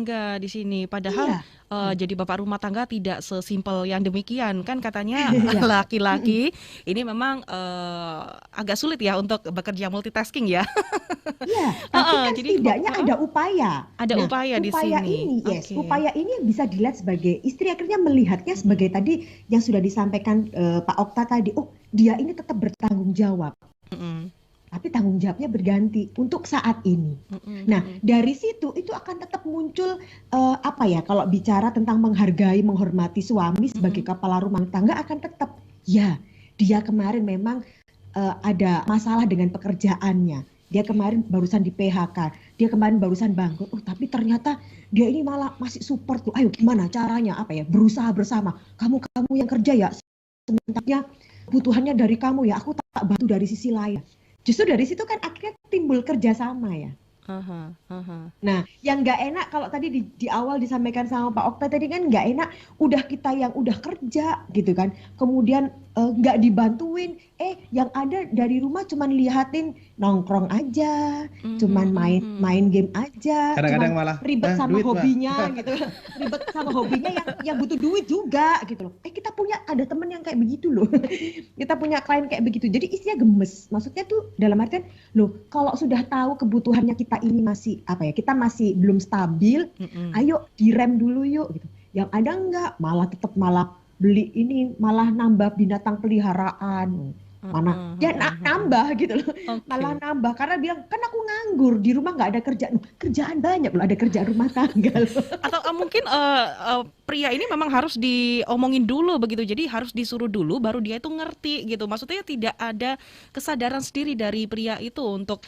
tangga di sini. Padahal Iya. jadi bapak rumah tangga tidak sesimpel yang demikian. Kan katanya Iya. laki-laki ini memang agak sulit ya untuk bekerja multitasking ya. Iya, tapi kan Jadi setidaknya ada upaya. ada Nah, upaya di upaya sini. ini, Oke. upaya ini bisa dilihat sebagai istri akhirnya melihatnya sebagai tadi yang sudah disampaikan Pak Okta tadi. Oh, dia ini tetap bertanggung jawab, Mm-mm. tapi tanggung jawabnya berganti untuk saat ini. Mm-mm. Nah, Mm-mm. dari situ itu akan tetap muncul apa ya? Kalau bicara tentang menghargai, menghormati suami sebagai Mm-mm. kepala rumah tangga akan tetap. Ya, dia kemarin memang ada masalah dengan pekerjaannya. Dia kemarin barusan di PHK, dia kemarin barusan bangkrut. Oh, tapi ternyata dia ini malah masih support tuh. Ayo gimana caranya? Apa ya? Berusaha bersama. Kamu yang kerja ya, sementara kebutuhannya dari kamu ya. Aku tak bantu dari sisi lain. Justru dari situ kan akhirnya timbul kerjasama ya. Aha, aha. Nah, yang nggak enak kalau tadi di awal disampaikan sama Pak Okta tadi kan nggak enak, udah kita yang udah kerja gitu kan, kemudian nggak dibantuin, yang ada dari rumah cuman lihatin nongkrong aja, cuman main game aja, Kadang-kadang cuman malah, ribet sama duit mah. hobinya gitu, ribet sama hobinya yang butuh duit juga gitu loh. Kita punya ada temen yang kayak begitu loh, kita punya klien kayak begitu, jadi isinya gemes. Maksudnya tuh dalam artian, loh kalau sudah tahu kebutuhannya kita ini masih apa ya, kita masih belum stabil, ayo direm dulu yuk gitu. Yang ada enggak malah beli ini, malah nambah binatang peliharaan, mana ya nambah gitu loh. Oke. Malah nambah karena bilang kan aku nganggur di rumah, nggak ada kerjaan. Kerjaan banyak loh, ada kerjaan rumah tangga loh. Atau mungkin pria ini memang harus diomongin dulu begitu. Jadi harus disuruh dulu baru dia itu ngerti gitu. Maksudnya tidak ada kesadaran sendiri dari pria itu untuk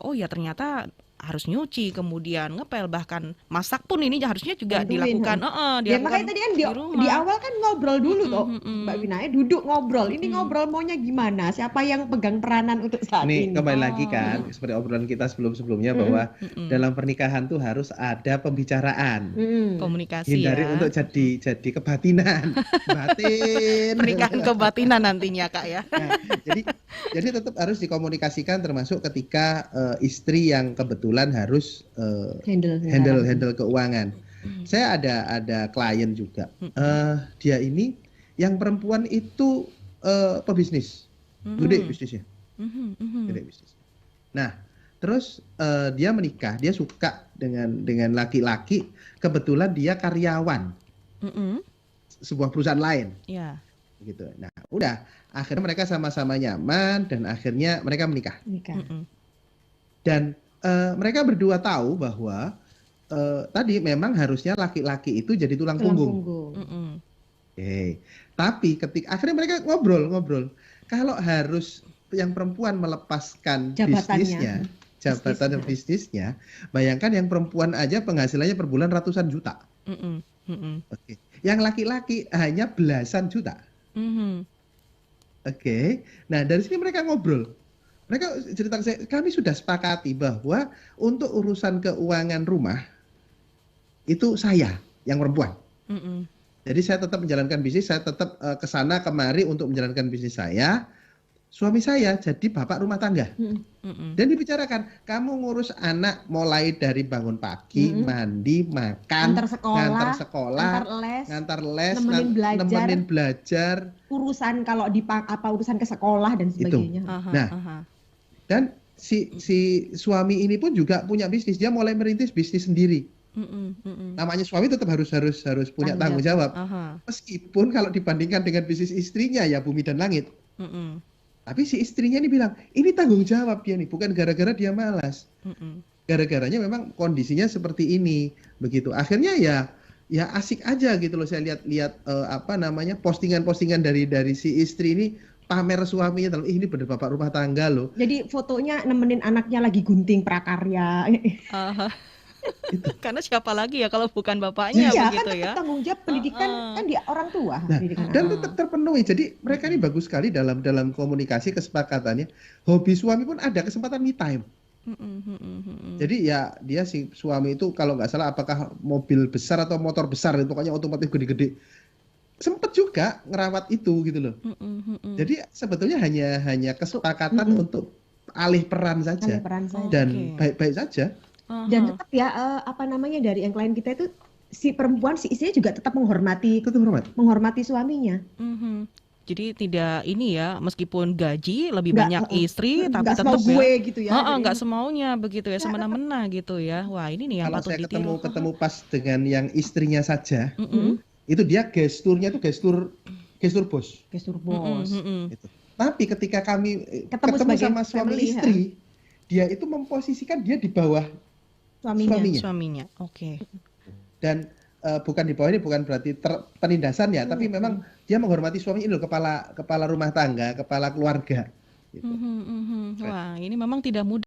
oh ya ternyata harus nyuci, kemudian ngepel, bahkan masak pun ini harusnya juga Bantuin, dilakukan ya makanya tadi kan di di rumah. awal kan ngobrol dulu toh Mbak Winaya, duduk ngobrol. Ini ngobrol maunya gimana? Siapa yang pegang peranan untuk saat Ini ini? kembali lagi kan seperti obrolan kita sebelum-sebelumnya bahwa dalam pernikahan tuh harus ada pembicaraan. Komunikasi Hindari ya. untuk jadi kebatinan, batin. Pernikahan kebatinan nantinya Kak ya. Nah, jadi tetap harus dikomunikasikan, termasuk ketika istri yang kebetulan harus handle keuangan. Saya ada klien juga. Dia ini yang perempuan itu pebisnis, gede bisnisnya. Gede bisnis. Nah, terus dia menikah, dia suka dengan laki-laki, kebetulan dia karyawan sebuah perusahaan lain. Iya. Gitu. Nah, udah akhirnya mereka sama-sama nyaman dan akhirnya mereka menikah. Dan mereka berdua tahu bahwa tadi memang harusnya laki-laki itu jadi tulang punggung. Oke. Tapi ketika akhirnya mereka ngobrol, kalau harus yang perempuan melepaskan Jabatannya. bisnisnya, bayangkan yang perempuan aja penghasilannya per bulan ratusan juta. Oke. Yang laki-laki hanya belasan juta. Oke. Nah, dari sini mereka ngobrol. Mereka cerita ke saya, kami sudah sepakati bahwa untuk urusan keuangan rumah itu saya yang perempuan. Jadi saya tetap menjalankan bisnis, saya tetap kesana kemari untuk menjalankan bisnis saya. Suami saya jadi bapak rumah tangga. Dan dibicarakan, kamu ngurus anak mulai dari bangun pagi, mandi, makan, ngantar sekolah, ngantar les, nemenin belajar. Urusan kalau urusan ke sekolah dan sebagainya. Dan si suami ini pun juga punya bisnis, dia mulai merintis bisnis sendiri. Namanya suami tetap harus punya tanggung jawab. Meskipun kalau dibandingkan dengan bisnis istrinya ya bumi dan langit. Tapi si istrinya ini bilang, ini tanggung jawab dia nih, bukan gara-gara dia malas. Gara-garanya memang kondisinya seperti ini, begitu. Akhirnya ya asik aja gitu loh, saya lihat postingan-postingan dari si istri ini, pamer suaminya, ini bener bapak rumah tangga loh. Jadi fotonya nemenin anaknya lagi gunting prakarya. Karena siapa lagi ya kalau bukan bapaknya begitu kan ya. Tanggung jawab pendidikan kan dia orang tua. Dan tetap terpenuhi. Jadi mereka ini bagus sekali dalam komunikasi, kesepakatannya. Hobi suami pun ada kesempatan me time. Jadi ya dia si suami itu kalau nggak salah apakah mobil besar atau motor besar, pokoknya otomotif gede-gede. Sempet juga ngerawat itu gitu loh. Jadi sebetulnya hanya kesepakatan untuk alih peran saja. Dan baik-baik saja. Dan tetap ya apa namanya dari yang klien kita itu si perempuan si istrinya juga tetap menghormati suaminya. Jadi tidak ini ya, meskipun gaji lebih Nggak, banyak istri, tapi nggak tetap semau gue gitu ya. nggak semaunya begitu ya, semena-mena gitu ya. Wah ini nih yang Kalau patut saya ditiru. ketemu pas dengan yang istrinya saja, itu dia gesturnya itu gestur bos. Gestur bos. Gitu. Tapi ketika kami Ketemu ketemu sebagai sama suami family, istri, dia itu memposisikan dia di bawah Suaminya. Oke. Dan bukan di bawah ini bukan berarti penindasan ya, tapi memang dia menghormati suami ini loh, kepala rumah tangga, kepala keluarga. Gitu. Wah, ini memang tidak mudah.